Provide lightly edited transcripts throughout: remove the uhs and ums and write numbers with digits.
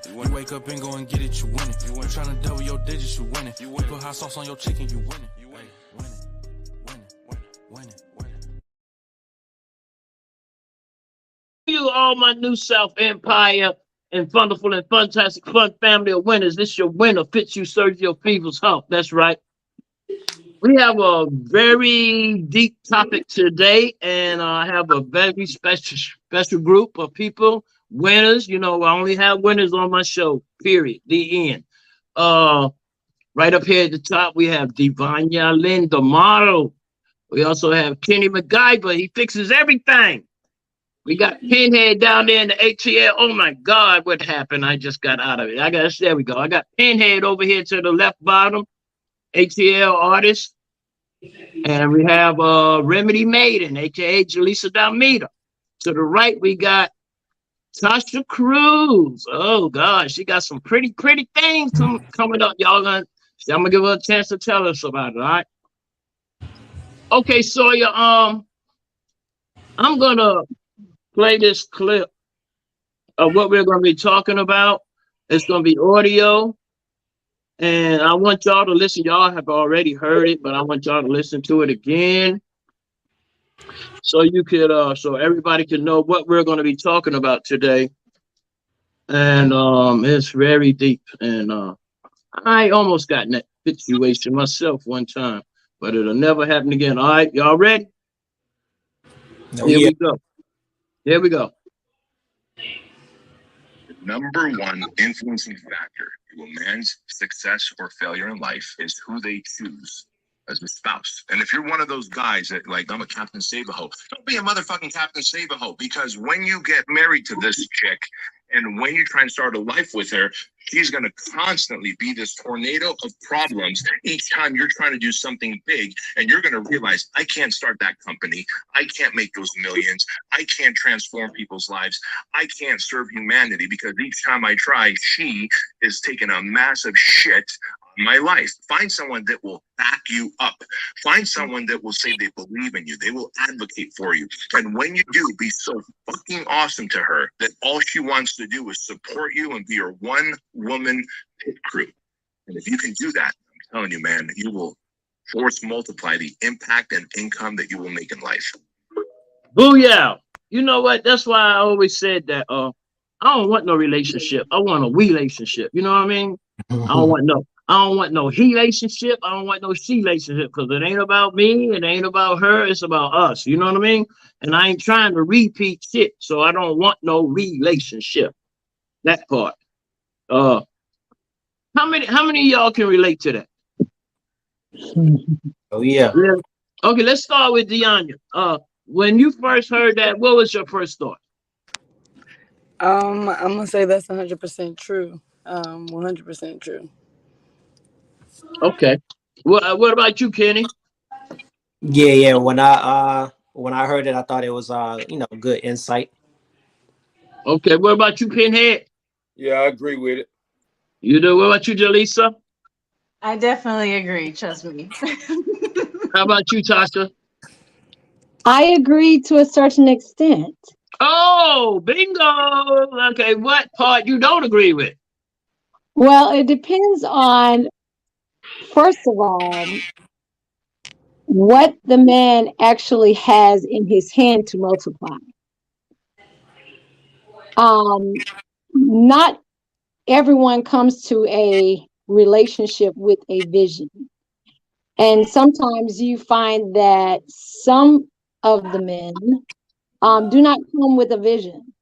You wake up and go and get it, you win it. You trying to double your digits, you win it. You put hot sauce on your chicken, you win it. You win it. You all my New South Empire and wonderful and fantastic fun family of winners. This your winner, fits you, Sergio Fever's hump. That's right. We have a very deep topic today, and I have a very special group of people, winners. You know, I only have winners on my show, period, the end. Right up here at the top, we have Deonnia Lynn, the model. We also have Kenny MacGyver. He fixes everything. We got Pinhead down there in the ATL. Oh my God, what happened? I just got out of it. There we go. I got Pinhead over here to the left bottom, ATL artist. And we have Remedy Maiden, aka Jalysa Dalmida. To the right, we got Tasha Cruz. Oh gosh, she got some pretty things coming up. I'm gonna give her a chance to tell us about it, all right? Okay, Sawyer, I'm gonna play this clip of what we're going to be talking about. It's going to be audio, and I want y'all to listen. Y'all have already heard it, but I want y'all to listen to it again, so you could, so everybody can know what we're going to be talking about today. And it's very deep, and I almost got in that situation myself one time, but it'll never happen again. All right, y'all ready? Here we go. Here we go. The number one influencing factor to a man's success or failure in life is who they choose as a spouse. And if you're one of those guys that, like, I'm a Captain Save-A-Ho, don't be a motherfucking Captain Save-A-Ho, because when you get married to this chick and when you try and start a life with her, she's going to constantly be this tornado of problems each time you're trying to do something big. And you're going to realize, I can't start that company. I can't make those millions. I can't transform people's lives. I can't serve humanity, because each time I try, she is taking a massive shit on my life. Find someone that will back you up. Find someone that will say they believe in you. They will advocate for you. And when you do, be so fucking awesome to her that all she wants to do is support you and be your one-woman pit crew. And if you can do that, I'm telling you, man, you will force multiply the impact and income that you will make in life. Booyah! You know what? That's why I always said that I don't want no relationship. I want a relationship. You know what I mean? I don't want no he relationship. I don't want no she relationship, because it ain't about me. It ain't about her. It's about us. You know what I mean? And I ain't trying to repeat shit. So I don't want no relationship. That part. How many of y'all can relate to that? Oh yeah. Okay, let's start with Deonnia. When you first heard that, what was your first thought? I'm gonna say that's 100% true. 100% true. Okay. What about you, Kenny? Yeah. When I heard it, I thought it was good insight. Okay. What about you, Pinhead? Yeah, I agree with it. You do. What about you, Jalysa? I definitely agree. Trust me. How about you, Tasha? I agree to a certain extent. Oh, bingo. Okay. What part you don't agree with? Well, it depends on, first of all, what the man actually has in his hand to multiply. Not everyone comes to a relationship with a vision. And sometimes you find that some of the men do not come with a vision.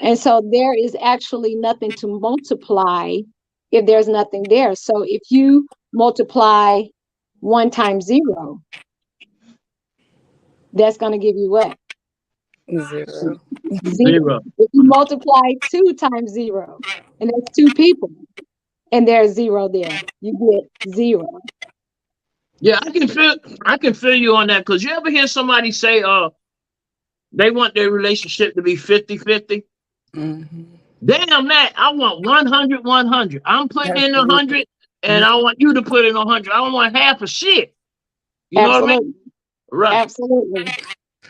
And so there is actually nothing to multiply if there's nothing there. So if you multiply 1 times 0, that's going to give you what? 0. Zero. If you multiply 2 times 0, and that's 2 people, and there's 0 there, you get 0. Yeah, I can feel you on that, because you ever hear somebody say they want their relationship to be 50-50? Mm-hmm. Damn that. I want 100-100. I'm putting in 100, and I want you to put in 100. I don't want half a shit. You know what I mean? Right. Absolutely.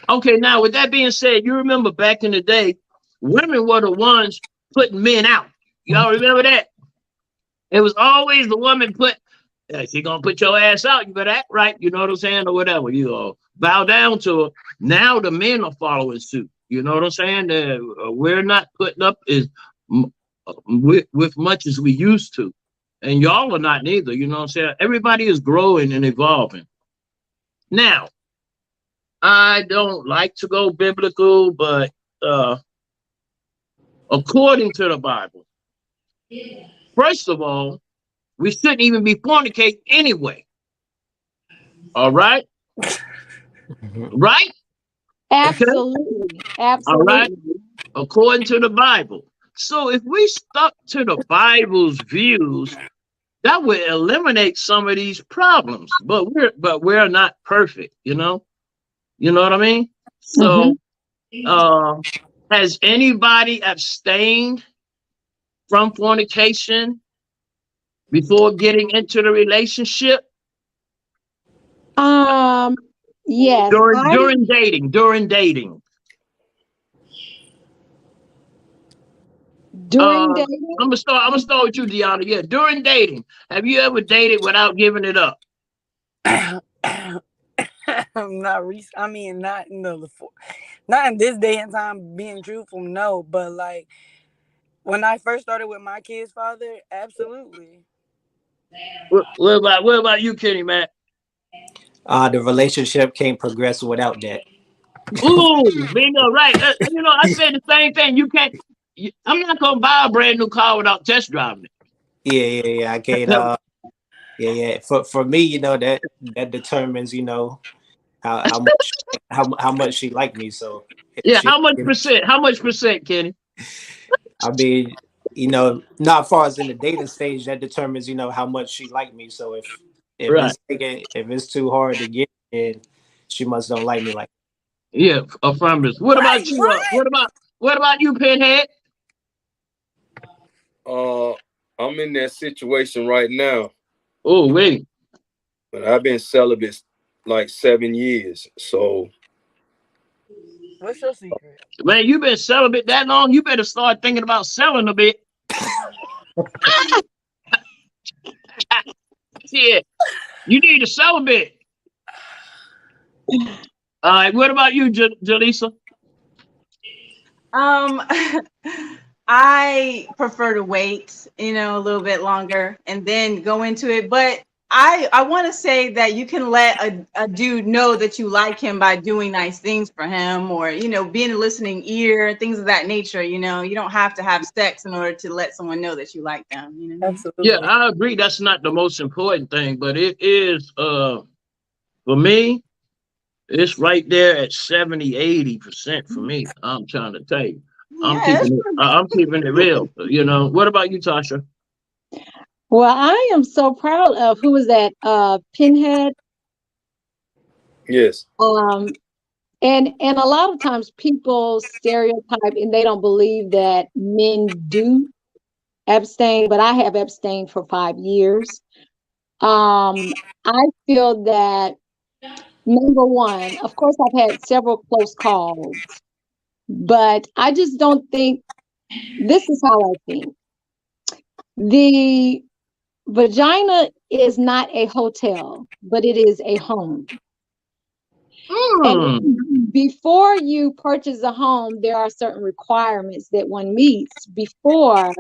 Okay, now with that being said, you remember back in the day, women were the ones putting men out. Y'all remember that? It was always the woman put, she gonna put your ass out. You better act right. You know what I'm saying? Or whatever. You bow down to her. Now the men are following suit. You know what I'm saying? We're not putting up with much as we used to. And y'all are not neither. You know what I'm saying? Everybody is growing and evolving. Now, I don't like to go biblical, but according to the Bible, first of all, we shouldn't even be fornicating anyway. All right? Right? Absolutely. Okay? All Absolutely. right? According to the Bible. So if we stuck to the Bible's views, that would eliminate some of these problems. But we're not perfect, you know? You know what I mean? So has anybody abstained from fornication before getting into the relationship? Yes. During dating. During dating. I'm gonna start with you, Deonnia. Yeah, during dating. Have you ever dated without giving it up? Not in this day and time, being truthful, no. But like when I first started with my kid's father, absolutely. What about you, Kenny, man? The relationship can't progress without that. Ooh, bingo, right. I said the same thing. You can't. I'm not gonna buy a brand new car without test driving it. Yeah. I can't. Yeah. For me, that determines, how much she liked me. So Yeah, she, how much percent, Kenny? I mean, not as far as in the dating stage, that determines, how much she liked me. So if Right. it's too hard to get, then she must don't like me like. Yeah, affirmative. What about you? What about you, Pinhead? I'm in that situation right now. Oh, wait. But I've been celibate like 7 years. So What's your secret? Man, you been celibate that long, you better start thinking about selling a bit. Yeah, you need to sell a bit. All right, what about you, Jalysa? I prefer to wait, a little bit longer and then go into it. But I want to say that you can let a dude know that you like him by doing nice things for him, or being a listening ear, things of that nature. You don't have to have sex in order to let someone know that you like them. Absolutely. Yeah, I agree. That's not the most important thing, but it is. For me, it's right there at 70-80% for me. I'm trying to tell you. I'm keeping it real. What about you, Tasha? Well, I am so proud of who was that? Pinhead. yes. And a lot of times people stereotype and they don't believe that men do abstain, but I have abstained for 5 years. I feel that, number one, of course, I've had several close calls, but I just don't think, this is how I think. The vagina is not a hotel, but it is a home. And before you purchase a home, there are certain requirements that one meets before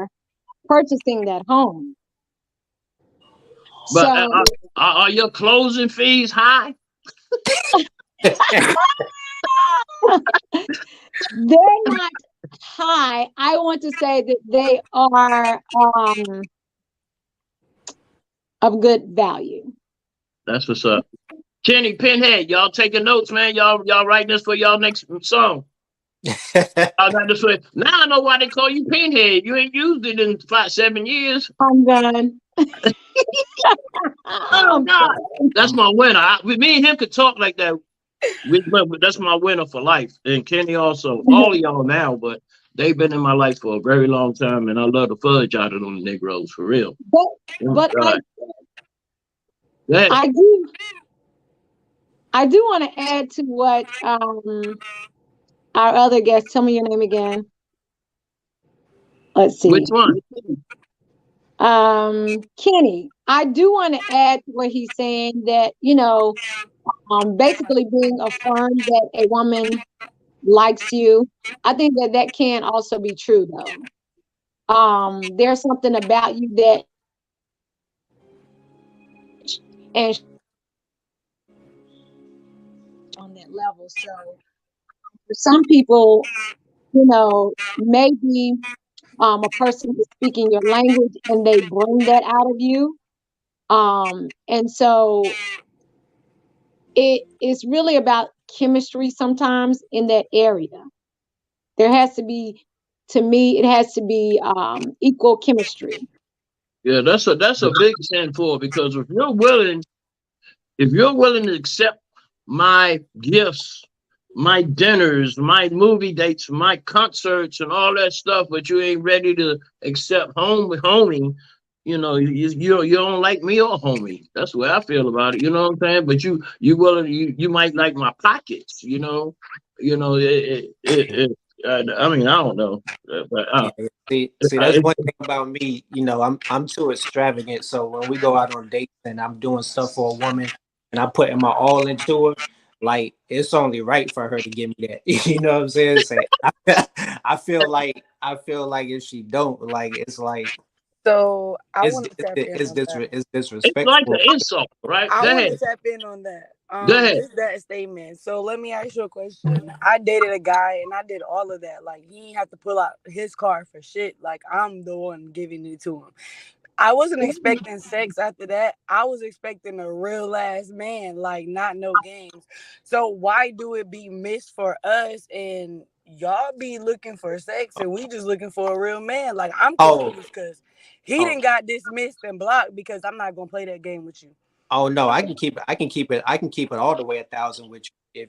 purchasing that home. But So are your closing fees high? they're not high. I want to say that they are of good value. That's what's up. Kenny, Pinhead, y'all taking notes, man. Y'all writing this for y'all next song. Now I know why they call you Pinhead. You ain't used it in 7 years. I'm done. Oh God, that's my winner. Me and him could talk like that. But that's my winner for life. And Kenny also. All of y'all now, but they've been in my life for a very long time, and I love the fudge out of them Negroes for real. But I do want to add to what our other guest. Tell me your name again. Let's see. Which one? Kenny, I do want to add to what he's saying that, basically being affirmed that a woman likes you. I think that that can also be true though. There's something about you that, and on that level. So for some people, maybe a person is speaking your language and they bring that out of you. And so it is really about chemistry sometimes in that area. There has to be, to me, it has to be equal chemistry. Yeah, that's a big sin for, because if you're willing to accept my gifts, my dinners, my movie dates, my concerts, and all that stuff, but you ain't ready to accept homie, you don't like me or homie. That's the way I feel about it. You know what I'm saying? But you willing, you might like my pockets. I mean, I don't know, but See, that's one thing about me. I'm too extravagant. So when we go out on dates and I'm doing stuff for a woman and I'm putting my all into her, like it's only right for her to give me that. You know what I'm saying? Say, I feel like if she don't, like it's like So I it's want to tap in it's on that. it's it's like disrespectful. an insult, right? I Go want ahead. to tap in on that. Go ahead. Just that statement. So let me ask you a question. I dated a guy and I did all of that. Like he didn't have to pull out his card for shit. Like I'm the one giving it to him. I wasn't expecting sex after that. I was expecting a real ass man, like not no games. So why do it be missed for us and y'all be looking for sex and we just looking for a real man? Like I'm Oh, confused because he didn't got dismissed and blocked because I'm not gonna play that game with you. oh no, I can keep it. I can keep it all the way 1,000 with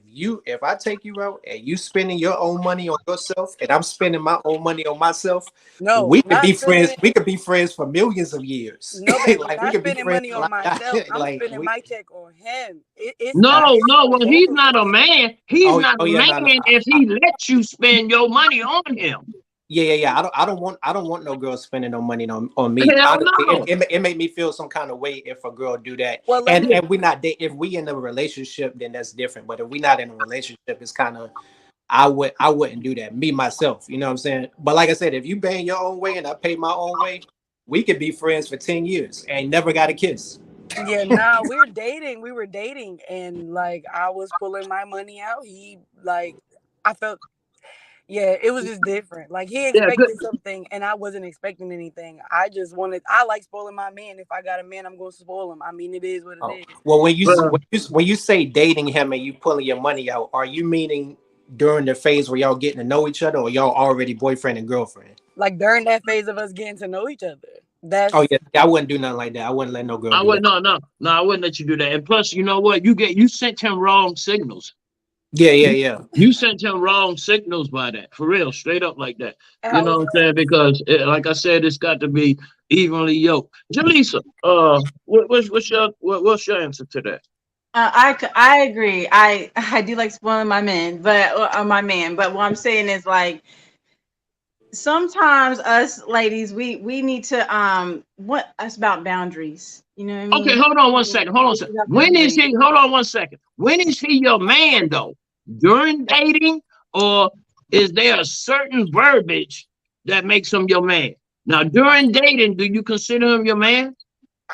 you. If I take you out and you spending your own money on yourself and I'm spending my own money on myself, No, we could not be spending friends. it. We could be friends for millions of years. No, baby, Like we not could be spending friends money for on myself. I'm like spending we. my check on him. It's No, not just no. for Well, both he's of not a us. man. He's Oh, not oh a yeah, man no, no. if he lets you spend your money on him. Yeah. I don't want no girl spending no money on me. Hell Honestly, no. it made me feel some kind of way if a girl do that. Well, let And me. we not if we in a relationship, then that's different. But if we not in a relationship, it's kind of I wouldn't do that. Me myself, you know what I'm saying? But like I said, if you bang your own way and I pay my own way, we could be friends for 10 years and never got a kiss. Yeah, nah, we're dating. We were dating, and like I was pulling my money out. He like, I felt. Yeah, it was just different. Like he Yeah, good. expected something, and I wasn't expecting anything. I just wanted. I like spoiling my man. If I got a man, I'm going to spoil him. I mean, it is what it Oh, is. well, Well, when you say dating him and you pulling your money out, are you meaning during the phase where y'all getting to know each other, or y'all already boyfriend and girlfriend? Like during that phase of us getting to know each other. Oh That's yeah, I wouldn't do nothing like that. I wouldn't let no girl I do that. wouldn't. No. I wouldn't let you do that. And plus, you know what? You sent him wrong signals. Yeah. You sent him wrong signals by that, for real, straight up like that. and You I know was what I'm saying? Because, like I said, it's got to be evenly yoked. Jalysa, what's your answer to that? I agree. I do like spoiling my men, but my man. But what I'm saying is like sometimes us ladies we need to what it's about boundaries. You know what I Okay, mean? hold on one second. Hold on a It's second. about When is boundaries. he? Hold on one second. When is he your man though? During dating, or is there a certain verbiage that makes him your man? Now, during dating, do you consider him your man?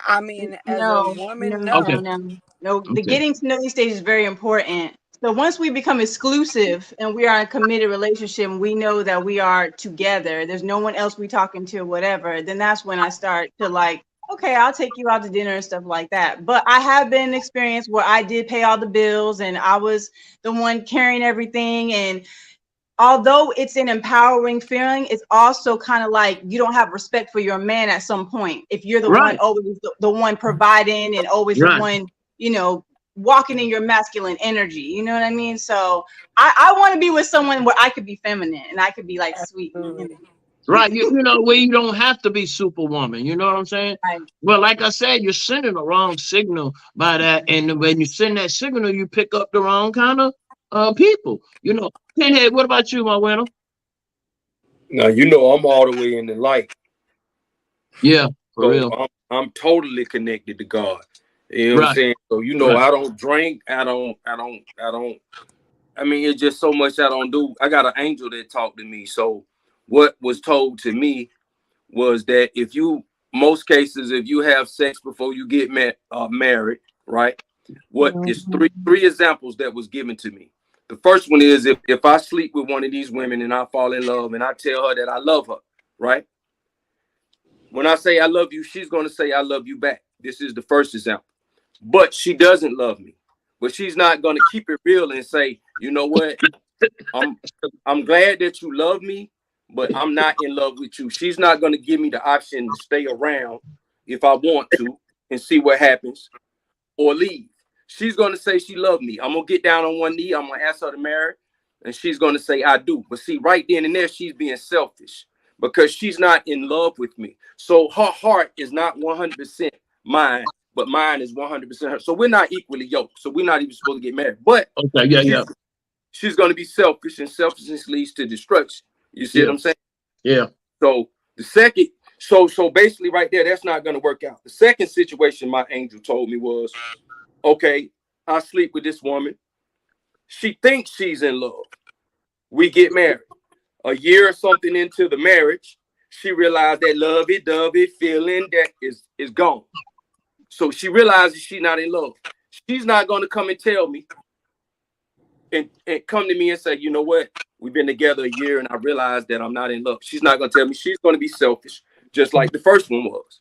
I mean, as a No, woman, Okay, no. no. The okay, getting to know stage is very important. So once we become exclusive and we are in a committed relationship, and we know that we are together. There's no one else we talking to or whatever. Then that's when I start to like, okay, I'll take you out to dinner and stuff like that. But I have been an experience where I did pay all the bills and I was the one carrying everything. And although it's an empowering feeling, it's also kind of like you don't have respect for your man at some point. If you're the one right, always the one providing and always the right. one, walking in your masculine energy. You know what I mean? So I want to be with someone where I could be feminine and I could be like sweet. Absolutely. Right, where you don't have to be superwoman. You know what I'm saying? Right. Well, like I said, you're sending the wrong signal by that, and when you send that signal, you pick up the wrong kind of people. Pinhead, what about you, my winner? Now you know I'm all the way in the light. Yeah, for So real. I'm totally connected to God. You know what I'm Right. saying? So you know Right. I don't drink. I mean, it's just so much I don't do. I got an angel that talked to me. So what was told to me was that most cases, if you have sex before you get married, right? What is three examples that was given to me? The first one is if I sleep with one of these women and I fall in love and I tell her that I love her, right? When I say I love you, she's going to say I love you back. This is the first example. But she doesn't love me. But she's not going to keep it real and say, you know what? I'm glad that you love me, but I'm not in love with you. She's not going to give me the option to stay around if I want to and see what happens or leave. She's going to say she loved me. I'm going to get down on one knee. I'm going to ask her to marry, and she's going to say I do. But see, right then and there, she's being selfish because she's not in love with me. So her heart is not 100% mine, but mine is 100% her. So we're not equally yoked. So we're not even supposed to get married. But Okay. Yeah. she's going to be selfish, and selfishness leads to destruction. You see what I'm saying? Yeah. So the second, so basically right there, that's not going to work out. The second situation my angel told me was, okay, I sleep with this woman. She thinks she's in love. We get married. A year or something into the marriage, she realized that lovey-dovey feeling that is gone. So she realizes she's not in love. She's not going to come and tell me and come to me and say, you know what? We've been together a year and I realized that I'm not in love. She's not going to tell me. She's going to be selfish, just like the first one was.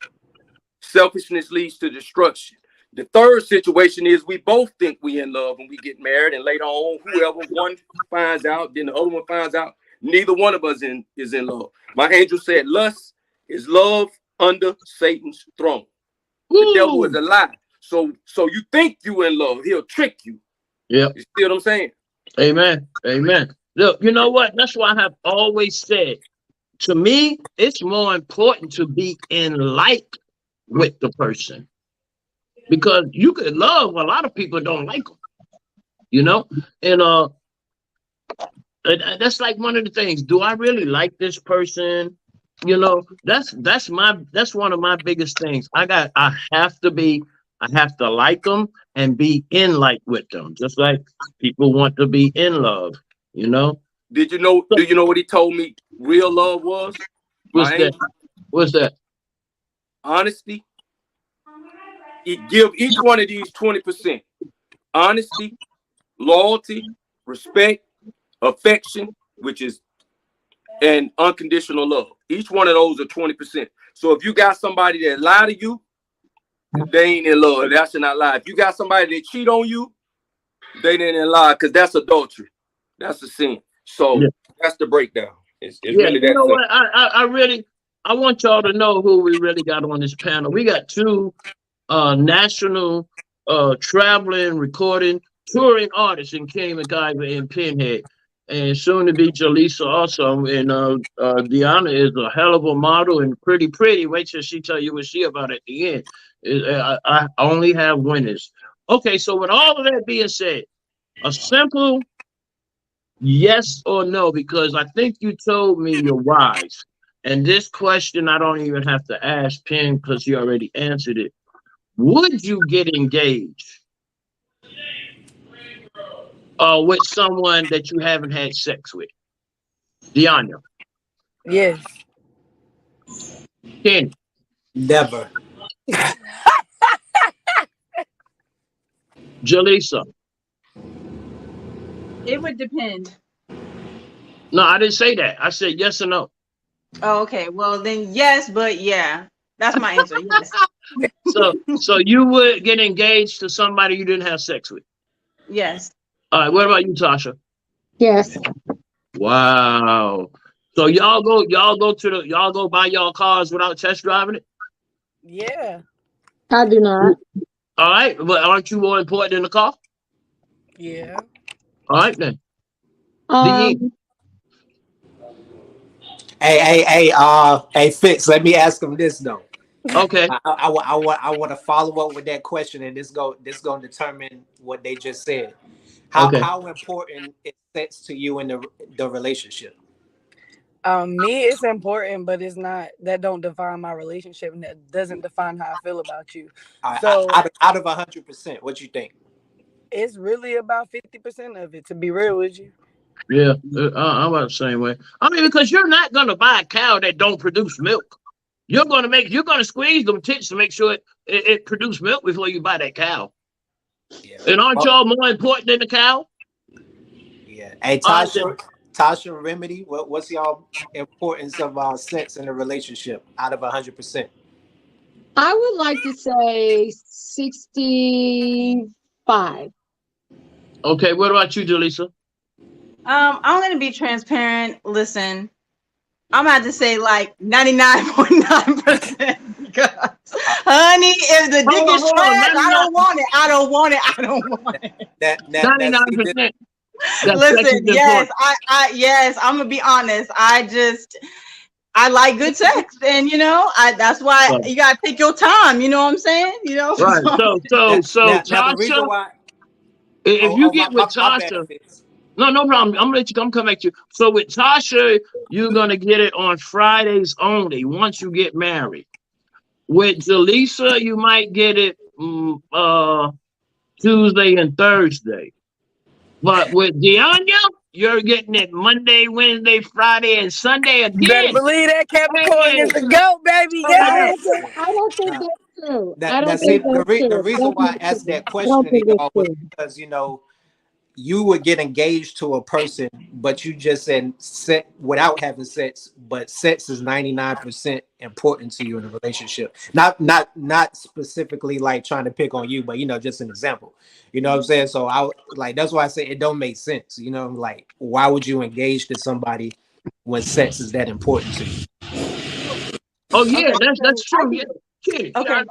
Selfishness leads to destruction. The third situation is we both think we in love when we get married, and later on, whoever one finds out, then the other one finds out, neither one of us is in love. My angel said lust is love under Satan's throne. The devil is a lie. So you think you in love, he'll trick you. Yeah. You see what I'm saying? Amen. Amen. Look, you know what? That's why I have always said, to me, it's more important to be in like with the person, because you could love a lot of people don't like them, you know, and that's like one of the things. Do I really like this person? You know, that's one of my biggest things. I have to like them and be in like with them, just like people want to be in love, you know. Do you know what he told me real love was? What's that? Honesty. Give each one of these 20%. Honesty, loyalty, respect, affection, and unconditional love. Each one of those are 20%. So if you got somebody that lie to you, they ain't in love. That should not lie. If you got somebody that cheat on you, they ain't in lie, because that's adultery. That's a sin. So that's the breakdown. It's really that. You know what? I want y'all to know who we really got on this panel. We got two national traveling, recording, touring artists in King MacGyver and Pinhead, and soon to be Jalysa also. And Deonnia is a hell of a model and pretty. Wait till she tell you what she about at the end. I only have winners. Okay, so with all of that being said, a simple yes or no, because I think you told me you're wise. And this question I don't even have to ask Penn because he already answered it. Would you get engaged with someone that you haven't had sex with? Deonnia. Yes. Penn. Never. Jalysa. It would depend. No, I didn't say that. I said yes or no. Oh, okay. Well, then yes, but yeah, that's my answer. Yes. So you would get engaged to somebody you didn't have sex with? Yes. All right. What about you, Tasha? Yes. Wow. So y'all go buy y'all cars without test driving it? Yeah. I do not. All right, but aren't you more important than the car? Yeah. All right then. Hey, Fitz, let me ask him this though. Okay. I want to follow up with that question, and this going to determine what they just said. How important is sex to you in the relationship? Me, it's important, but it's not. That don't define my relationship, and that doesn't define how I feel about you. So Out of 100%, what you think? it's really about 50% of it. To be real with you. Yeah, I'm about the same way. I mean, because you're not gonna buy a cow that don't produce milk. You're gonna squeeze them tits to make sure it produce milk before you buy that cow. Yeah. And aren't y'all more important than the cow? Yeah. Hey, Tasha, Remedy, what's y'all importance of sex in a relationship out of 100%? I would like to say 65. Okay, what about you, Jalysa? I'm gonna be transparent. Listen, I'm about to say like 99.9%. Because, honey, if the dick is trash, I don't want it. I don't want it. I don't want it. That's 99%. Listen, yes, yes, I'm gonna be honest. I like good sex, and that's why you gotta take your time. You know what I'm saying? Right. So now Tasha, the reason why, if you get with Tasha, no problem. I'm gonna let you come back to you. So with Tasha, you're gonna get it on Fridays only once you get married. With Jalysa, you might get it Tuesday and Thursday. But with Deonnia, you're getting it Monday, Wednesday, Friday, and Sunday again. You better believe that Capricorn is the GOAT, baby. I don't think that's true. The reason why I asked that question to y'all was because you would get engaged to a person, but you just said sex without having sex, but sex is 99% important to you in a relationship. Not specifically like trying to pick on you, but just an example. You know what I'm saying? So that's why I say it don't make sense. Like why would you engage to somebody when sex is that important to you? Oh yeah, that's true. Yeah. Okay,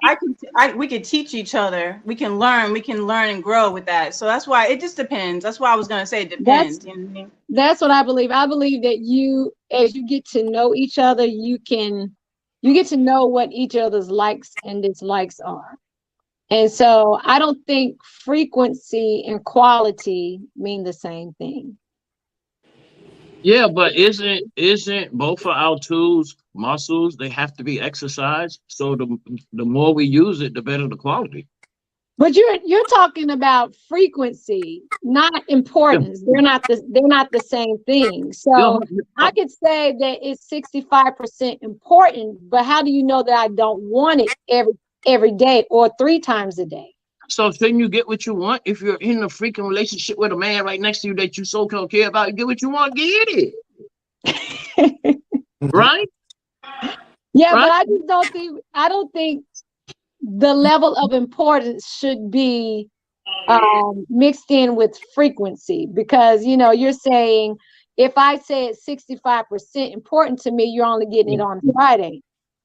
we can teach each other. We can learn and grow with that. So that's why it just depends. That's why I was gonna say it depends. That's what I believe. I believe that as you get to know each other, you get to know what each other's likes and dislikes are. And so I don't think frequency and quality mean the same thing. Yeah, but isn't both of our tools muscles? They have to be exercised. So the more we use it, the better the quality. But you're talking about frequency, not importance. Yeah. They're not the same thing. So I could say that it's 65% important, but how do you know that I don't want it every day or 3 times a day? So shouldn't you get what you want if you're in a freaking relationship with a man right next to you that you so don't care about? You get what you want, get it. Right? Yeah, right? But I don't think the level of importance should be mixed in with frequency, because you're saying if I say it's 65% important to me, you're only getting it on Friday,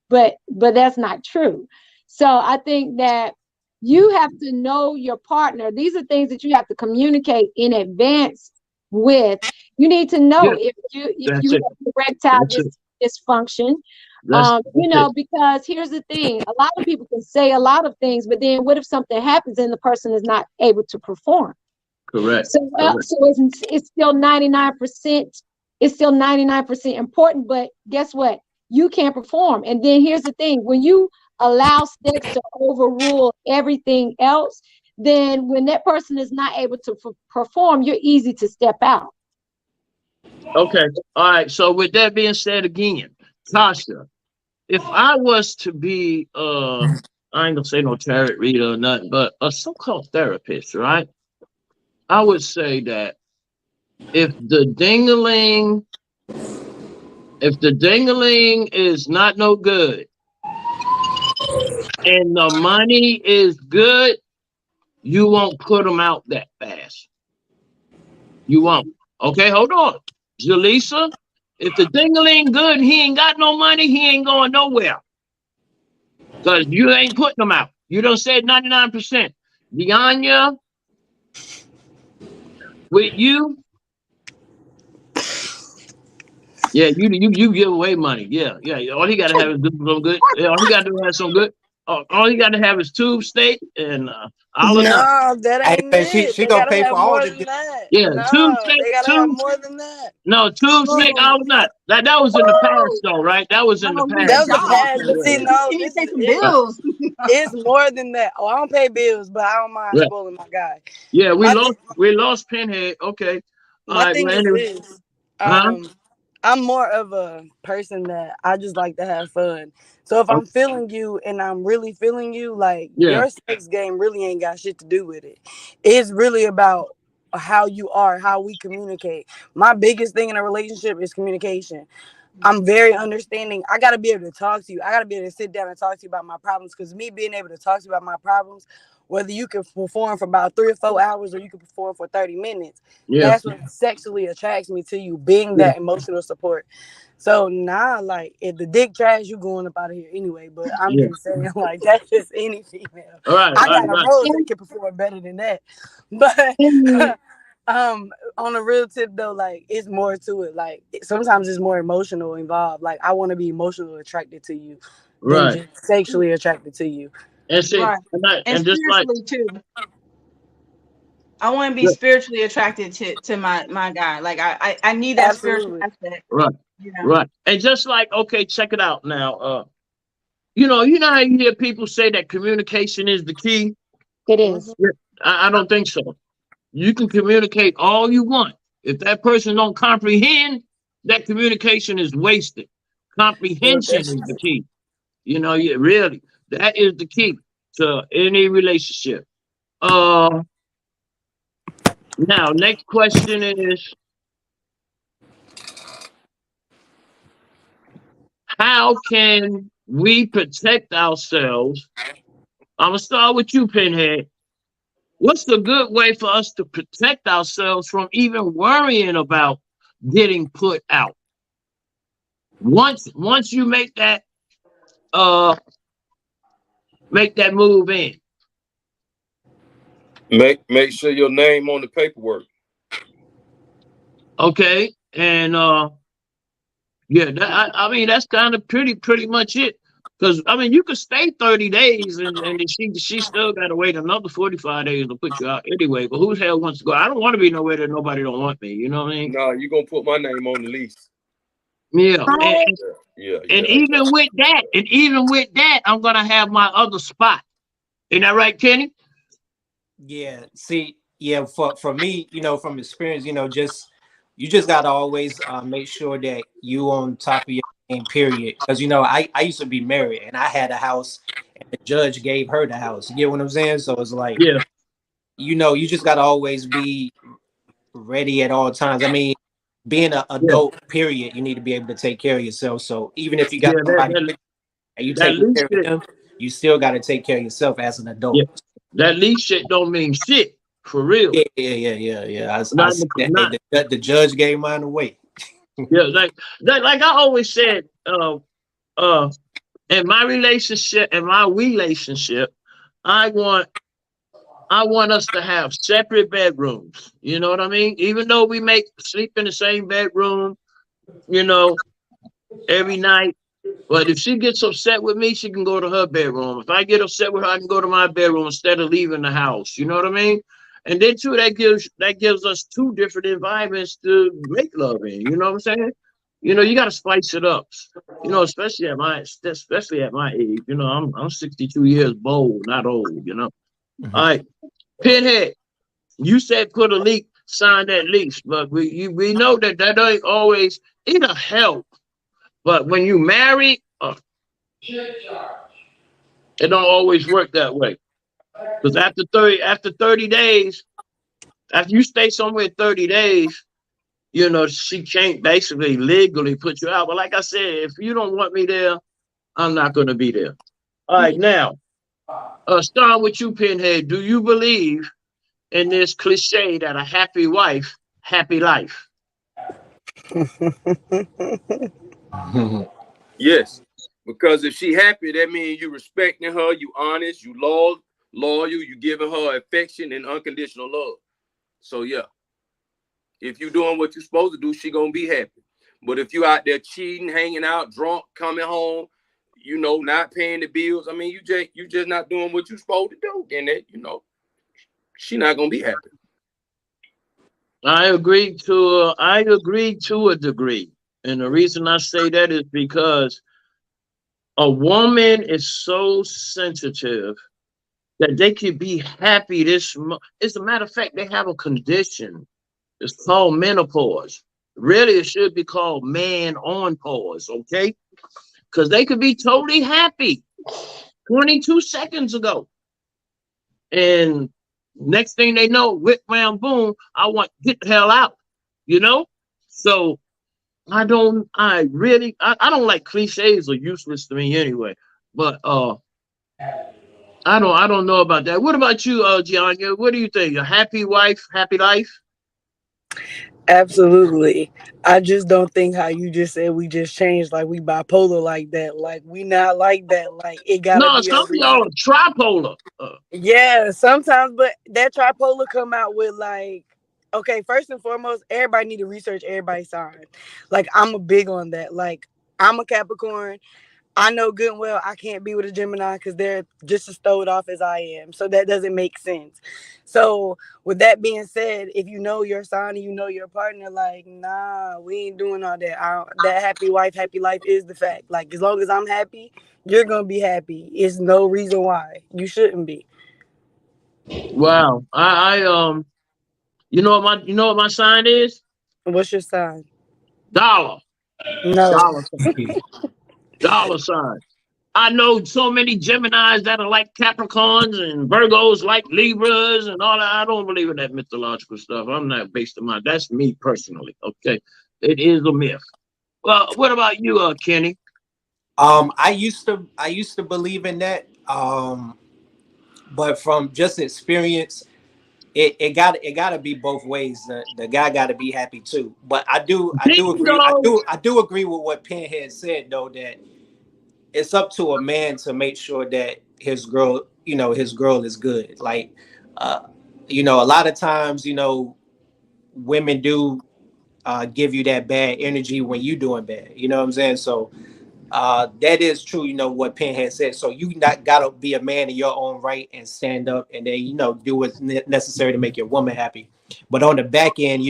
but that's not true. So I think that you have to know your partner. These are things that you have to communicate in advance with. You need to know if you have erectile dysfunction. Because here's the thing, a lot of people can say a lot of things, but then what if something happens and the person is not able to perform? Correct. So it's still 99%. It's still 99% important, but guess what? You can't perform. And then here's the thing, when you allow sex to overrule everything else, then when that person is not able to perform, you're easy to step out. Okay. All right. So with that being said again, Tasha, if I was to be I ain't gonna say no tarot reader or nothing, but a so-called therapist, right? I would say that if the ding-a-ling is not no good and the money is good, you won't put them out that fast. You won't. Okay, hold on. Jalysa, if the ding-a-ling good and he ain't got no money, he ain't going nowhere. Because you ain't putting them out. You done said 99%. Deonnia, with you, yeah, you give away money. Yeah. All he got to have is some good. Yeah, all he got to do is have some good. all you got to have is tube steak and olive nuts. No, that Hey, ain't man, it. she They gonna gotta pay for have all more the than that. Yeah, tube No, steak, they gotta have tube. more than that. No, tube steak, Oh, olive nuts. That was in the past, though, right? That was in the no, we need That a past. was the job. past, but see, no, Can you this pay is some it. Right, bills? It's more than that. Oh, I don't pay bills, but I don't mind right. spoiling my guy. Yeah, My th- we lost Pinhead. Okay, all my right. thing Well, is anyway, this. huh? Um, I'm more of a person that I just like to have fun. So if Oh, I'm feeling you and I'm really feeling you, like yeah, your sex game really ain't got shit to do with it. It's really about how you are, how we communicate. My biggest thing in a relationship is communication. I'm very understanding. I gotta be able to talk to you. I gotta be able to sit down and talk to you about my problems. Because me being able to talk to you about my problems, whether you can perform for about 3 or 4 hours or you can perform for 30 minutes, yeah, that's what sexually attracts me to you, being yeah, that emotional support. So nah, like if the dick trash, you going up out of here anyway. But I'm yeah. just saying, like that's just any female. All right, I all right, got a right. rose that And, can perform better than that. But and on a real tip though, like it's more to it. Like sometimes it's more emotional involved. Like I want to be emotionally attracted to you than Right. just sexually attracted to you. And see, Right. And and just like, spiritually too. I want to be spiritually attracted to my guy. Like I need that spiritual Absolutely. aspect, right, you know. right, and just like, okay, check it out now. You know how you hear people say that communication is the key. it Hmm. is. Yeah, I don't think so. You can communicate all you want. If that person don't comprehend, that communication is wasted. Yeah, Comprehension that's is the true. key. You know, yeah, really, that is the key to any relationship. Uh, Now, next question is, how can we protect ourselves? I'm gonna start with you, Pinhead. What's the good way for us to protect ourselves from even worrying about getting put out? Once you uh make that move in, Make sure your name on the paperwork. okay? And yeah, I mean that's kind of pretty much it. Because I mean, you could stay 30 days, and then she still got to wait another 45 days to put you out anyway. But who the hell wants to go? I don't want to be nowhere that nobody don't want me. You know what I mean? Nah, you gonna put my name on the lease. Yeah, Yeah, and yeah, I got even with that, I'm gonna have my other spot. Ain't that right, Kenny? Yeah, see, yeah, for me, from experience, just you just gotta always make sure that you on top of your game, period. Because I used to be married and I had a house and the judge gave her the house. You get what I'm saying? So it's like, Yeah, you just gotta always be ready at all times. I mean, being an yeah, adult, period, you need to be able to take care of yourself. So even if you got yeah. somebody with you and you That taking lease care of shit. them, you still gotta take care of yourself as an Yeah, adult. that lease shit don't mean shit for real. Yeah. I Not see that. Hey, not the judge gave mine away. yeah, like I always said. Uh, in my relationship, I want I want us to have separate bedrooms. You know what I mean? Even though we make sleep in the same bedroom, you know, every night. But if she gets upset with me, she can go to her bedroom. If I get upset with her, I can go to my bedroom instead of leaving the house. You know what I mean? And then too, that gives us two different environments to make love in. You know what I'm saying? You know, you got to spice it up. You know, especially at my age. You know, I'm 62 years bold, not old. You know. All Mhm. right, Pinhead. You said put a leak, sign that lease, but we know that ain't always. It'll help, but when you marry, it don't always work that way. Because after 30 days, after you stay somewhere 30 days, you know, she can't basically legally put you out. But like I said, if you don't want me there, I'm not going to be there. All right, now, starting with you, Pinhead, do you believe in this cliche that a happy wife, happy life? Yes, because if she happy, that means you respecting her, you honest, you loyal, you giving her affection and unconditional love. So yeah, if you doing what you're supposed to do, she gonna be happy. But if you out there cheating, hanging out, drunk, coming home, you know, not paying the bills. I mean, you just not doing what you're supposed to do. Then that, you know, she not gonna be happy. I agree to a degree. And the reason I say that is because a woman is so sensitive that they could be happy as a matter of fact, they have a condition. It's called menopause. Really, it should be called man on pause, okay? Because they could be totally happy 22 seconds ago. And next thing they know, whip round boom, I want get the hell out. You know? So I don't like cliches are useless to me anyway. But I don't know about that. What about you, Deonnia? What do you think? A happy wife, happy life? Absolutely. I just don't think how you just said we just changed like we bipolar like that. Like we not like that. Like it gotta No, be a some of y'all reason. are tripolar. Yeah, sometimes, but that tripolar come out with like, okay, first and foremost, everybody need to research everybody's sign. Like I'm a big on that. Like I'm a Capricorn. I know good and well I can't be with a Gemini because they're just as throwed off as I am. So that doesn't make sense. So with that being said, if you know your sign and you know your partner, like, nah, we ain't doing all that. That happy wife, happy life is the fact. Like as long as I'm happy, you're gonna be happy. It's no reason why you shouldn't be. Wow. You know what my sign is? What's your sign? Dollar. No. Dollar sign. Dollar sign. I know so many Geminis that are like Capricorns and Virgos like Libras and all that. I don't believe in that mythological stuff. I'm not based on my. That's me personally. Okay, it is a myth. Well, what about you, Kenny? I used to believe in that. But from just experience, it gotta be both ways. The guy gotta be happy too. But I do agree. Bingo. I do agree with what Pinhead said though, that it's up to a man to make sure that his girl is good. Like, uh, a lot of times, women do give you that bad energy when you doing bad. You know what I'm saying? So that is true, what Pinhead said. So you not gotta be a man in your own right and stand up and then, do what's necessary to make your woman happy. But on the back end,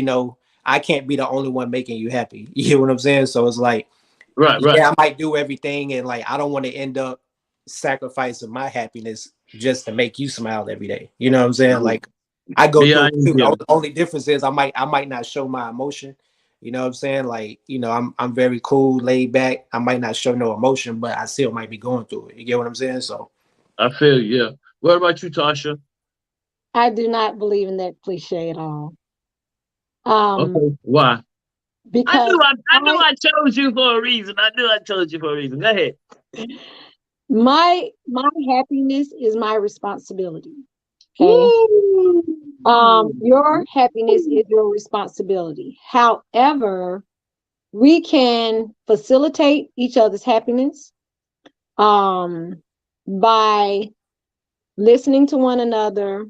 I can't be the only one making you happy. You know what I'm saying? So it's like, Right, right. yeah, I might do everything, and like I don't want to end up sacrificing my happiness just to make you smile every day. You know what I'm saying? Like I go through it Behind too. The you. only difference is I might not show my emotion. You know what I'm saying? Like, I'm very cool, laid back. I might not show no emotion, but I still might be going through it. You get what I'm saying? So I feel you. Yeah. What about you, Tasha? I do not believe in that cliche at all. Um, Okay. Why? because I knew I chose you for a reason. I knew I chose you for a reason. Go ahead. my happiness is my responsibility. Okay. Woo! Your happiness is your responsibility. However, we can facilitate each other's happiness by listening to one another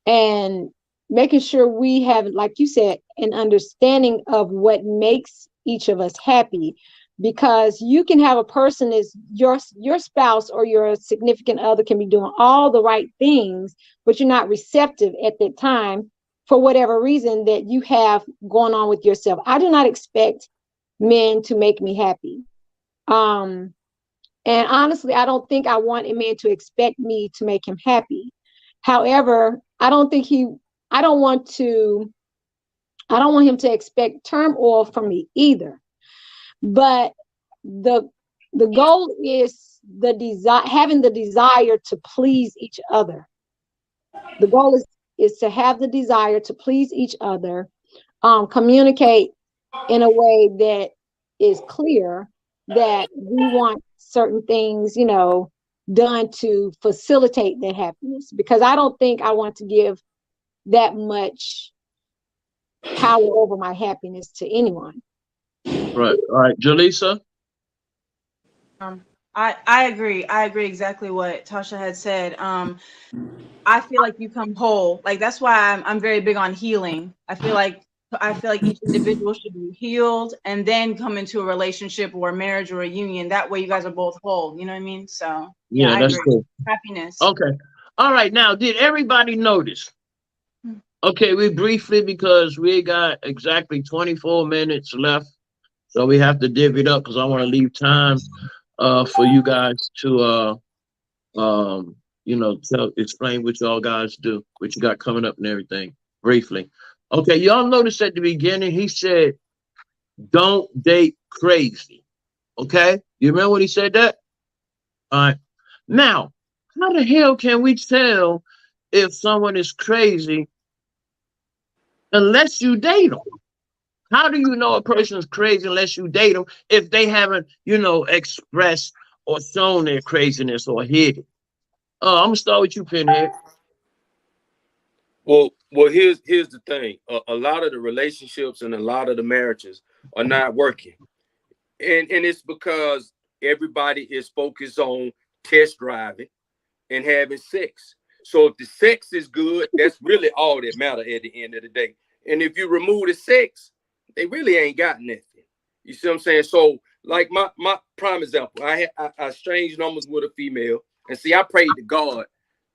and making sure we have, like you said, an understanding of what makes each of us happy. Because you can have a person is your spouse or your significant other can be doing all the right things, but you're not receptive at that time for whatever reason that you have going on with yourself. I do not expect men to make me happy. And honestly, I don't think I want a man to expect me to make him happy. However, I don't want him to expect turmoil from me either. But the goal is having the desire to please each other. The goal is to have the desire to please each other, communicate in a way that is clear that we want certain things, done to facilitate that happiness. Because I don't think I want to give that much power over my happiness to anyone. Right. All right. Jalysa? I agree. I agree exactly what Tasha had said. I feel like you come whole. Like that's why I'm very big on healing. I feel like I feel like each individual should be healed and then come into a relationship or a marriage or a union. That way you guys are both whole. You know what I mean? So yeah, Yeah, I that's agree. cool. Happiness. Okay. All right. Now, did everybody notice? Okay, we briefly, because we got exactly 24 minutes left. So we have to divvy it up because I want to leave time for you guys to explain what y'all guys do, what you got coming up and everything, briefly. Okay, y'all notice at the beginning he said, don't date crazy. Okay? You remember when he said that? All right. Now, how the hell can we tell if someone is crazy unless you date them? How do you know a person is crazy unless you date them if they haven't, expressed or shown their craziness or hid it? I'm gonna start with you, Pinhead. Well, here's the thing. A lot of the relationships and a lot of the marriages are not working, and it's because everybody is focused on test driving and having sex. So if the sex is good, that's really all that matters at the end of the day. And if you remove the sex, they really ain't got nothing. You see what I'm saying? So, like my prime example, I exchanged numbers with a female, and see, I prayed to God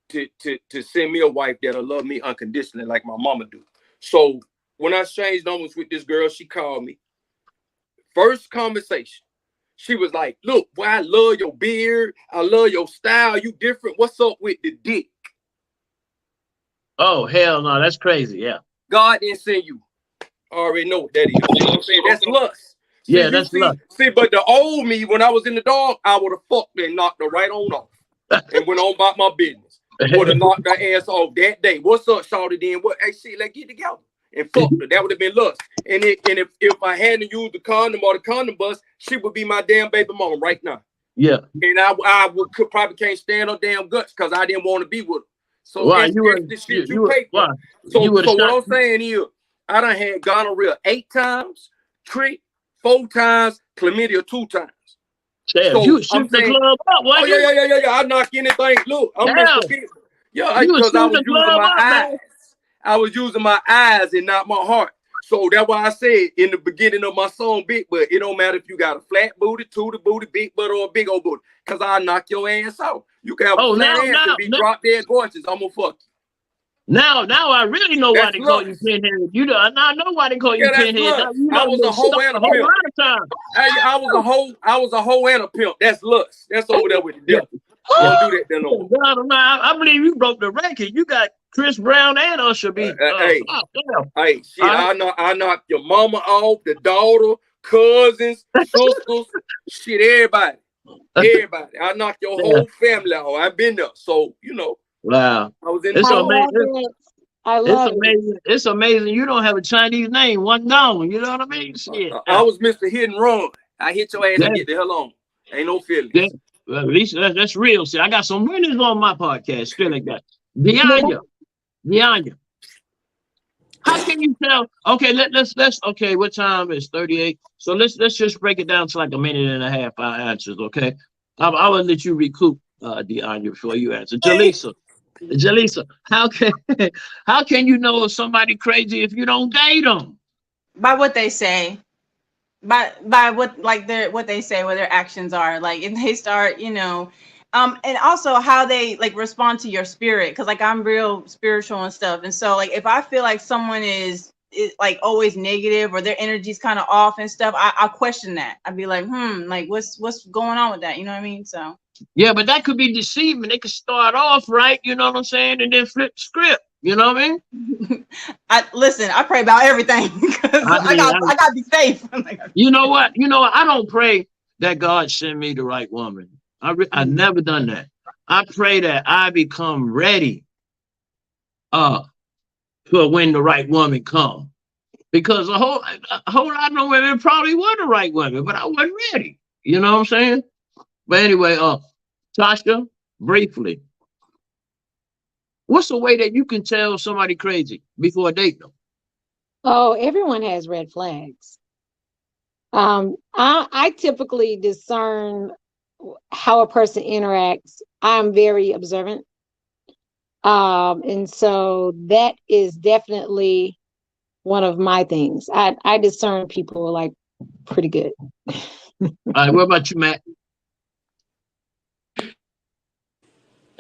to send me a wife that'll love me unconditionally, like my mama do. So when I exchanged numbers with this girl, she called me. First conversation, she was like, "Look, boy, I love your beard. I love your style. You different. What's up with the dick?" Oh, hell no, that's crazy. Yeah. God didn't send you. I already know what that is. You know what I'm saying? That's lust. Yeah, that's lust. See, but the old me, when I was in the dog, I would have fucked and knocked her right on off and went on about my business. Would have knocked her ass off that day. What's up, shawty? Then what? Hey, shit, let's get together and fuck her. That would have been lust. And if I hadn't used the condom or the condom bus, she would be my damn baby mama right now. Yeah. And could probably can't stand her damn guts because I didn't want to be with her. So Why that's the shit you pay for. Why? So what I'm saying is, I done had gonorrhea 8 times, trick 4 times, chlamydia 2 times. Damn, so you shoot the club up, oh yeah. I knock anything. Look, I'm Mr. Big. Yeah, because I was using my eyes. Man. I was using my eyes and not my heart. So that's why I said in the beginning of my song, Big Butt, it don't matter if you got a flat booty, tootie booty, big butt, or a big old booty, because I'll knock your ass out. You can have a flat ass and be drop dead gorgeous. I'm gonna fuck you. Now I really know why they call you Pinhead. I know why they call you Pinhead. I was a hoe and a pimp. I was a hoe and a pimp. That's lust. That's over there with the devil. Don't do that then no more. I believe you broke the record. You got Chris Brown and Usher beat. Hey, shit! I knocked your mama off, the daughter, cousins, sisters, shit, everybody. I knocked your whole family off. I've been there, so you know. Wow, I was in. It's amazing. I love it. It's amazing. You don't have a Chinese name, one gone. You know what I mean? Shit. I was Mr. Hit and Run. I hit your ass and get the hell on. Ain't no feelings. Yeah. Well, at least that's real. See, I got some winners on my podcast. Still like that. Deonnia. How can you tell? Okay, let's. Okay, what time is 38? So let's just break it down to like a minute and a half. Our answers, okay? I will let you recoup, Deonnia, before you answer. Jalysa, how can you know if somebody crazy if you don't date them? By what they say. By what what they say, what their actions are, like if they start, and also how they like respond to your spirit, because like I'm real spiritual and stuff, and so like if I feel like someone is like always negative or their energy's kind of off and stuff, I'll question that. I'd be like, like what's going on with that? You know what I mean? So yeah, but that could be deceiving. They could start off right, you know what I'm saying, and then flip the script. You know what I mean? I pray about everything because I got to be safe. You know what? I don't pray that God send me the right woman. I never done that. I pray that I become ready for when the right woman come. Because a whole lot of women probably were the right women, but I wasn't ready. You know what I'm saying? But anyway, Tasha, briefly, what's the way that you can tell somebody crazy before dating them? Oh, everyone has red flags. I typically discern how a person interacts. I'm very observant. And so that is definitely one of my things. I discern people like pretty good. All right, what about you, Matt?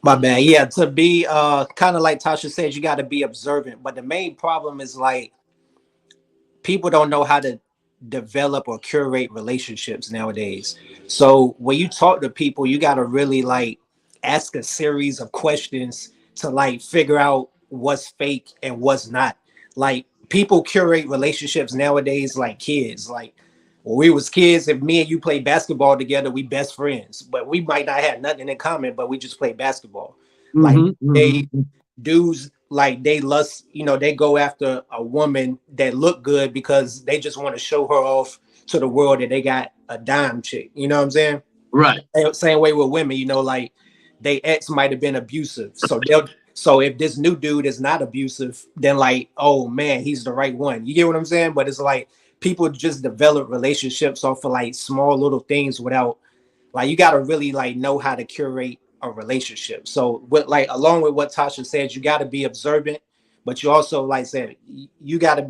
My bad. Yeah, to be kind of like Tasha said, you got to be observant. But the main problem is like people don't know how to develop or curate relationships nowadays. So when you talk to people, you got to really like ask a series of questions to like figure out what's fake and what's not. Like people curate relationships nowadays like kids. Like when we was kids, if me and you played basketball together, we best friends. But we might not have nothing in common, but we just play basketball. Like they dudes like they lust, they go after a woman that look good because they just want to show her off to the world that they got a dime chick. You know what I'm saying? Right. Same way with women, like they ex might have been abusive. So if this new dude is not abusive, then like, oh man, he's the right one. You get what I'm saying? But it's like people just develop relationships off of like small little things without like you gotta really like know how to curate a relationship. So with like along with what Tasha said, you gotta be observant, but you also like said you gotta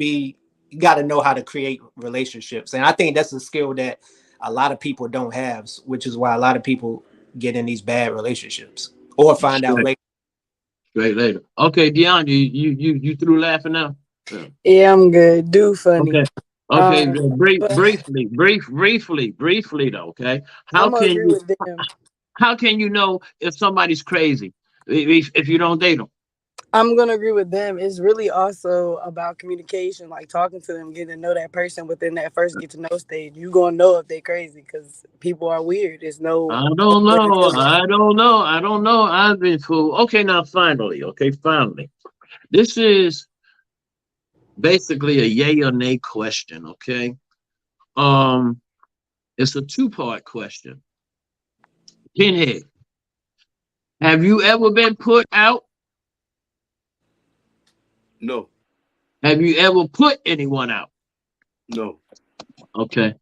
know how to create relationships. And I think that's a skill that a lot of people don't have, which is why a lot of people get in these bad relationships or find out later. Straight later. Okay, Deonnia, you through laughing now? Yeah, I'm good. Do funny. Okay. But Briefly though. Okay, I'm gonna agree with them. how can you know if somebody's crazy if you don't date them? I'm gonna agree with them. It's really also about communication, like talking to them, getting to know that person within that first get to know stage. You gonna know if they crazy because people are weird. There's no I don't other way to know. tell it. I don't know. I've been fooled. Okay, now finally. This is basically a yay or nay question. Okay. It's a two-part question. Pinhead, have you ever been put out? No. Have you ever put anyone out? No. Okay.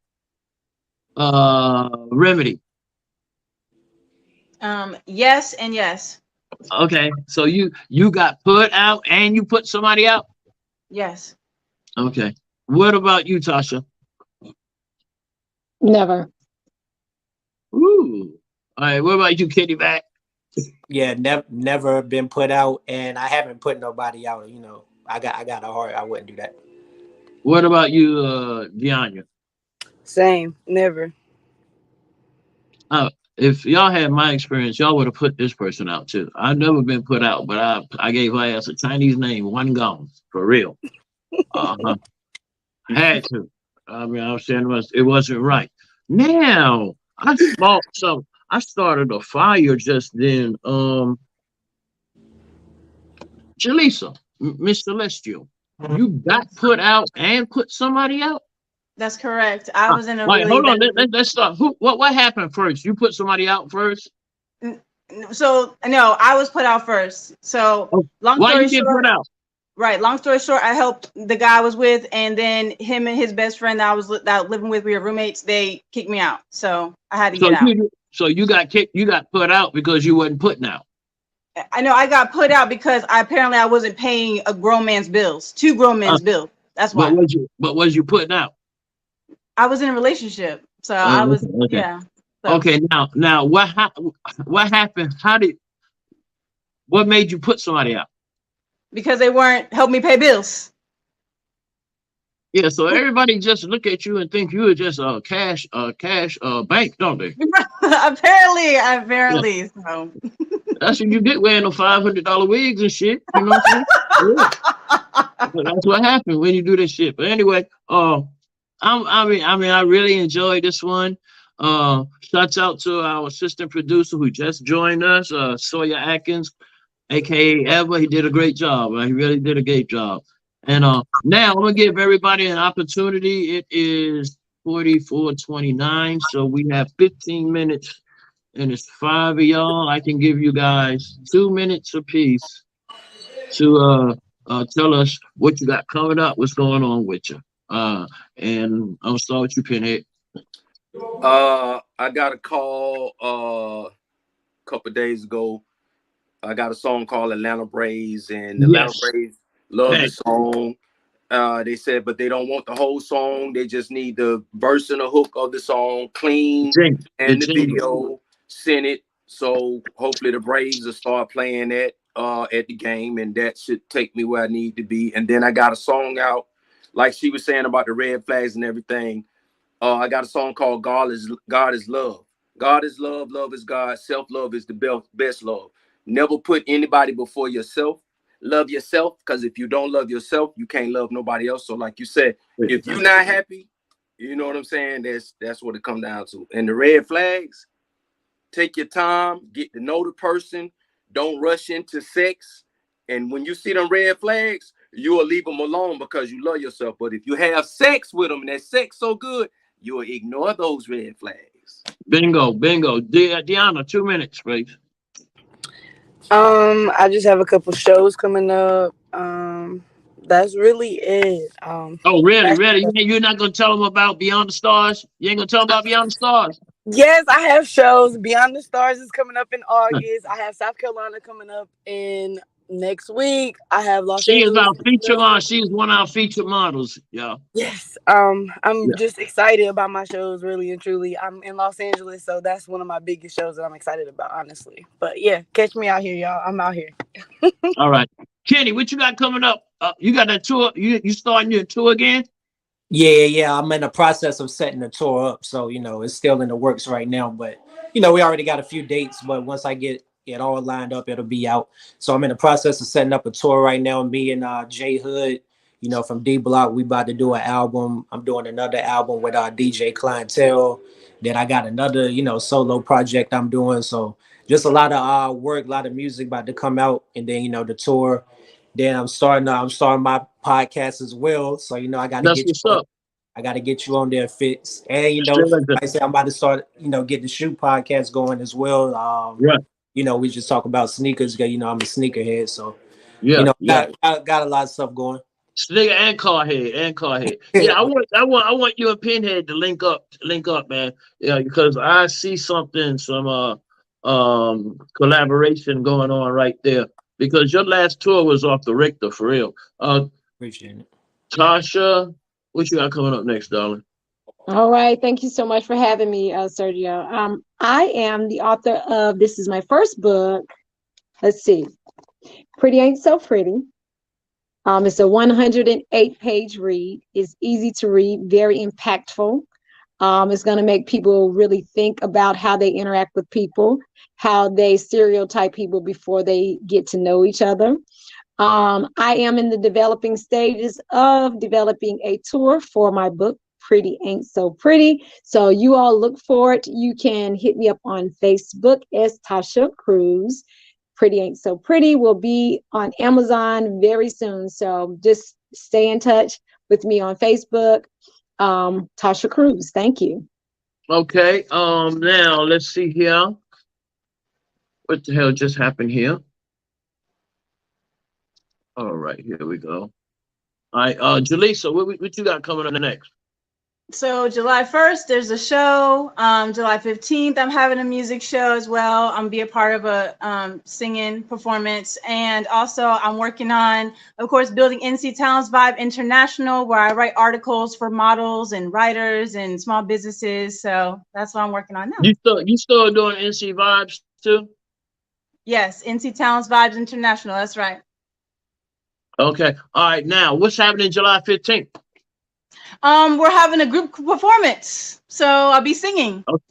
Remedy. Yes and yes. Okay. So you got put out and you put somebody out? Yes. Okay. What about you, Tasha? Never. Ooh. All right. What about you, Kitty Back? Yeah, never been put out, and I haven't put nobody out. I got a heart. I wouldn't do that. What about you, Deonnia? Same. Never. If y'all had my experience, y'all would have put this person out too. I've never been put out, but I gave her ass a Chinese name, one gone, for real. Uh-huh. Had to. I mean, I was saying it wasn't right. Now I started a fire just then. Jalysa, Miss Celestial, you got put out and put somebody out? That's correct. I was in a Wait, really hold on. bad. Let's start. What happened first? You put somebody out first? So no, I was put out first. So long Why story you get short, put out? right. Long story short, I helped the guy I was with, and then him and his best friend that I was living with, we were roommates. They kicked me out, so I had to get out. So you got kicked. You got put out because you wasn't putting out. I know I got put out because I wasn't paying a grown man's bills, two grown men's bills. That's why. But was you putting out? I was in a relationship, so I was Okay. yeah. So. Okay. Now what happened? What made you put somebody out? Because they weren't helping me pay bills. Yeah, so everybody just look at you and think you were just a cash bank, don't they? apparently. Yeah. So. That's what you get wearing the $500 wigs and shit. You know what I'm saying? Yeah. That's what happened when you do this shit. But anyway, I really enjoyed this one. Shouts out to our assistant producer who just joined us, Sawyer Atkins, aka Ever. He did a great job. He really did a great job. And now I'm gonna give everybody an opportunity. It is 44:29, so we have 15 minutes, and it's 5 of y'all. I can give you guys 2 minutes apiece to tell us what you got coming up, what's going on with you. And I'll start with you, Pinhead. I got a call a couple of days ago. I got a song called Atlanta Braves, and Atlanta Braves love the song. They said, but they don't want the whole song. They just need the verse and the hook of the song clean, and the video. Send it. So hopefully the Braves will start playing that at the game, and that should take me where I need to be. And then I got a song out, like she was saying about the red flags and everything. I got a song called God is Love. God is love. Love is God. Self-love is the best love. Never put anybody before yourself. Love yourself, because if you don't love yourself, you can't love nobody else. So like you said, if you're not happy, you know what I'm saying? That's what it comes down to. And the red flags, take your time, get to know the person. Don't rush into sex. And when you see them red flags, you will leave them alone because you love yourself. But if you have sex with them and that sex so good, you will ignore those red flags. Bingo. Deanna, 2 minutes, please. I just have a couple shows coming up. That's really it. Oh, really? You're not gonna tell them about Beyond the Stars? You ain't gonna tell them about Beyond the Stars? Yes, I have shows. Beyond the Stars is coming up in August. I have South Carolina coming up in next week. I have Los She is Angeles. our feature model. She's one of our featured models, y'all. Yes. I'm just excited about my shows, really and truly. I'm in Los Angeles, so that's one of my biggest shows that I'm excited about, honestly. But yeah, catch me out here, y'all. I'm out here. All right. Kenny, what you got coming up? You got that tour? You starting your tour again? Yeah. I'm in the process of setting the tour up. So, it's still in the works right now. But, we already got a few dates. But once I get it all lined up, it'll be out. So I'm in the process of setting up a tour right now. Me and Jay Hood, from D Block, we about to do an album. I'm doing another album with our DJ Clientele. Then I got another, solo project I'm doing. So just a lot of work, a lot of music about to come out. And then, the tour. Then I'm starting my podcast as well. So, I got to That's get what's you on, up. I got to get you on there, Fitz. And, I say I'm about to start, get the shoe podcast going as well. Right. We just talk about sneakers because, I'm a sneakerhead. So, Yeah. got a lot of stuff going. Sneaker and car head. Yeah, I want you and Pinhead to link up, man. Yeah, because I see some collaboration going on right there. Because your last tour was off the Richter, for real. Appreciate it. Tasha, what you got coming up next, darling? All right. Thank you so much for having me, Sergio. I am the author of, this is my first book. Let's see. Pretty Ain't So Pretty. It's a 108-page read. It's easy to read, very impactful. It's going to make people really think about how they interact with people, how they stereotype people before they get to know each other. I am in the developing stages of developing a tour for my book, Pretty Ain't So Pretty. So you all look for it. You can hit me up on Facebook as Tasha Cruz. Pretty Ain't So Pretty will be on Amazon very soon. So just stay in touch with me on Facebook. Tasha Cruz. Thank you. Okay. Now let's see here. What the hell just happened here? All right, here we go. All right, Jalysa, what you got coming up next? So July 1st, there's a show. July 15th, I'm having a music show as well. I'm be a part of a singing performance. And also I'm working on, of course, building NC Talents Vibe International, where I write articles for models and writers and small businesses. So that's what I'm working on now. You still doing NC Vibes too? Yes, NC Talents Vibes International. That's right. Okay. All right. Now, what's happening July 15th? We're having a group performance, so I'll be singing. Okay.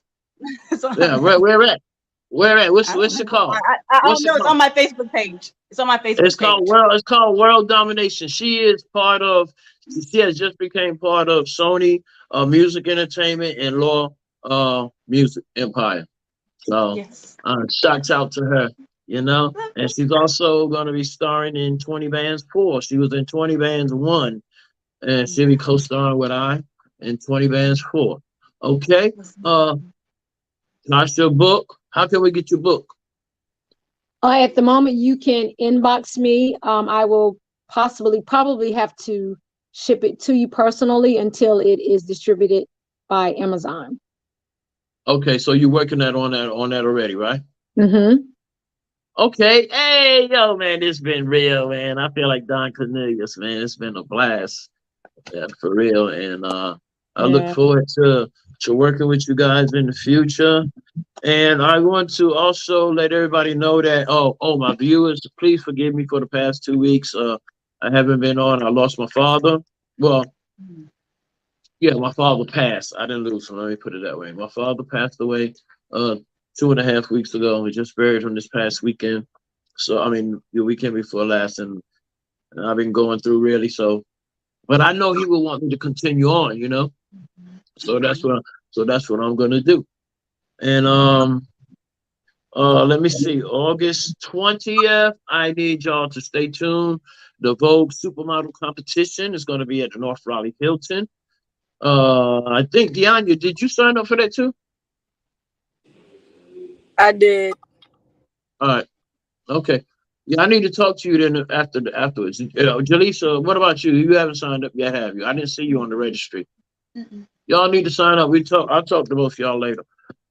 Yeah, where at? Where at? What's it called? I don't know. It's on my Facebook page. It's on my Facebook page. It's called World Domination. She has just became part of Sony Music Entertainment and Law Music Empire. So yes. Shouts out to her, and she's also going to be starring in 20 Bands 4. She was in 20 Bands 1, and she'll be co-starring with I in 20 Bands 4. Okay. That's your book. How can we get your book? At the moment, you can inbox me. I will probably have to ship it to you personally until it is distributed by Amazon. Okay, so you're working on that already, right? Mm-hmm. Okay. Hey, yo, man, it's been real, man. I feel like Don Cornelius, man. It's been a blast, for real. And I look Yeah. forward to working with you guys in the future. And I want to also let everybody know that my viewers, please forgive me for the past 2 weeks. I haven't been on. I lost my father. Well, yeah, my father passed. I didn't lose him. Let me put it that way. My father passed away 2.5 weeks ago. We just buried him this past weekend. So I mean, the weekend before last, and I've been going through really. So, but I know he will want me to continue on. So that's what I'm gonna do. And let me see. August 20th. I need y'all to stay tuned. The Vogue Supermodel competition is going to be at the North Raleigh Hilton. I think Deonnia, did you sign up for that too? I did. All right. Okay. Yeah, I need to talk to you then afterwards. Jalysa, what about you? You haven't signed up yet, have you? I didn't see you on the registry. Y'all need to sign up. I'll talk to both y'all later.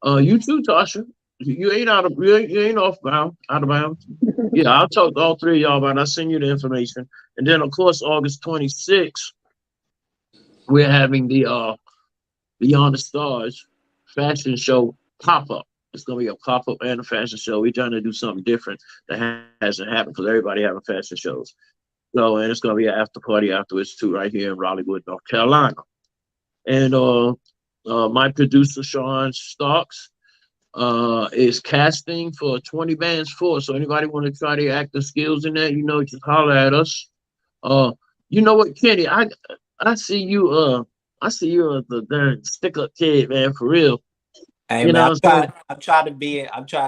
You too, Tasha. You ain't you ain't out of bounds. Yeah, I'll talk to all three of y'all about it. I'll send you the information. And then of course August 26th, we're having the Beyond the Stars fashion show pop-up. It's gonna be a pop-up and a fashion show. We're trying to do something different that hasn't happened because everybody having fashion shows. So and it's gonna be an after party afterwards too, right here in Raleighwood, North Carolina. And my producer Sean Starks is casting for 20 bands for. So anybody want to try their acting skills in that, just holler at us. You know what, Kenny? I see you. I see you as the darn stick up kid, man, for real. Hey You know man, what I'm saying? I'm trying to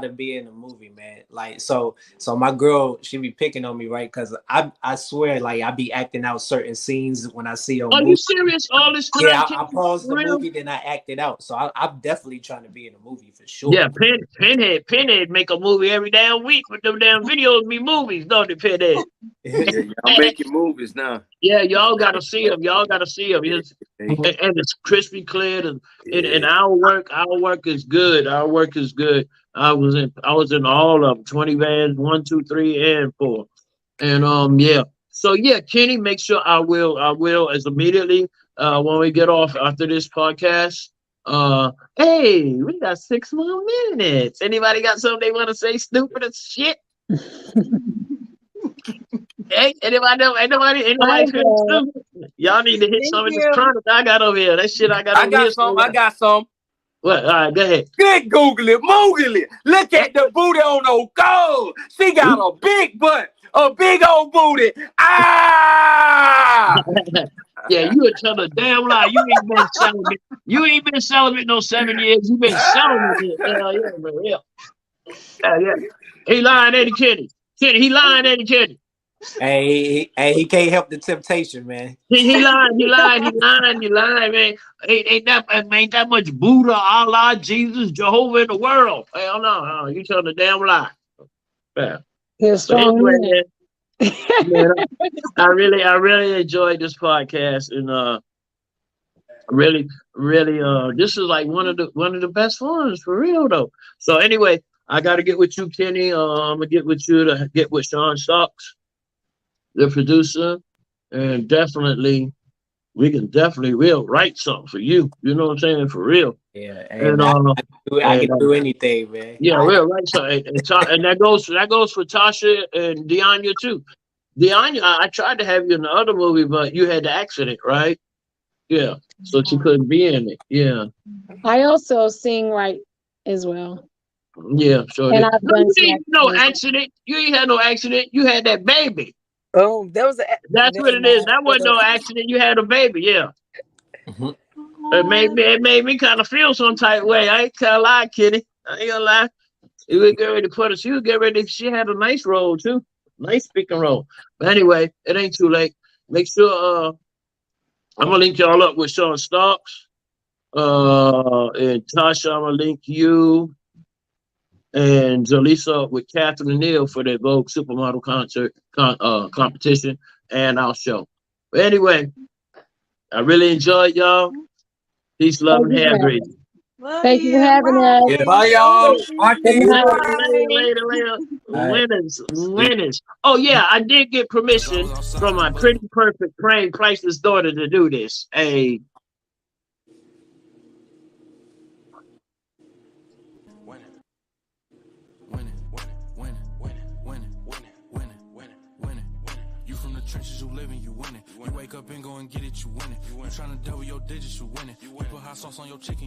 be in a movie, man. Like so my girl, she be picking on me, right? Because I swear, like I be acting out certain scenes when I see on Are you movie. serious? All this time, Yeah, Kenny? I paused For the real? movie, then I acted out. So I'm definitely trying to be in a movie for sure. Yeah, Pinhead make a movie every damn week with them damn videos be movies, don't they, Pinhead? Yeah, y'all making movies now. Yeah, y'all gotta see him. Y'all gotta see him. And it's crispy cleared, and our work is good. Our work is good. I was in all of them, 20 bands, 1, 2, 3, and 4. And yeah. So yeah, Kenny, make sure I will as immediately when we get off after this podcast. Hey, we got 6 more minutes. Anybody got something they want to say stupid as shit? Hey, anybody feeling stupid? Y'all need to hit Thank some of this you. chronic I got over here. That shit I got I over here. got some. What? All right, go ahead. Good Google it, Moogle it. Look at the booty on those goals. She got a big butt, a big old booty. Ah! Yeah, you a tell a damn lie. You ain't been celibate. You ain't been celibate no 7 years. You been celibate. Yeah, man. Yeah. He lying, Eddie Kenny. He lying, Eddie Kenny. Hey, he can't help the temptation, man. He lying, man. Ain't that much Buddha, Allah, Jesus, Jehovah in the world. Hell no, you telling a damn lie. Yeah. He's So strong anyway, man. man, I really enjoyed this podcast, and really, this is like one of the best ones for real though. So anyway, I got to get with you, Kenny. I'm gonna get with you to get with Sean Stocks, the producer, and we'll write something for you. You know what I'm saying? For real. Yeah, hey And man, I can do anything, man. yeah, we'll write something. And that goes for Tasha and Deonnia too. Deonnia, I tried to have you in the other movie, but you had the accident, right? Yeah. So she couldn't be in it. Yeah. I also sing right as well. Yeah. So And I've done you some ain't no acting. accident. You ain't had no accident. You had that baby. Oh, that was That's what it is. That wasn't no accident. You had a baby. Yeah. Mhm. It made me kind of feel some type of way. I ain't gonna lie, Kitty. I ain't gonna lie. You would get ready to put her. She would get ready. She had a nice role too. Nice speaking role. But anyway, it ain't too late. Make sure I'm gonna link y'all up with Sean Starks. And Tasha, I'm gonna link you and Jalysa with Catherine Neal for the Vogue Supermodel competition and our show. But anyway, I really enjoyed y'all. Peace, love, and hair grease. Love Thank you for you. having us. Bye, y'all. Good night. Later. right. Winners. Oh yeah, I did get permission from my pretty perfect praying Christless daughter to do this. Hey, You from the trenches, you living, you winning. You wake up and go and get it, you winning. You trying to double your digits, you winning. You put hot sauce on your chicken.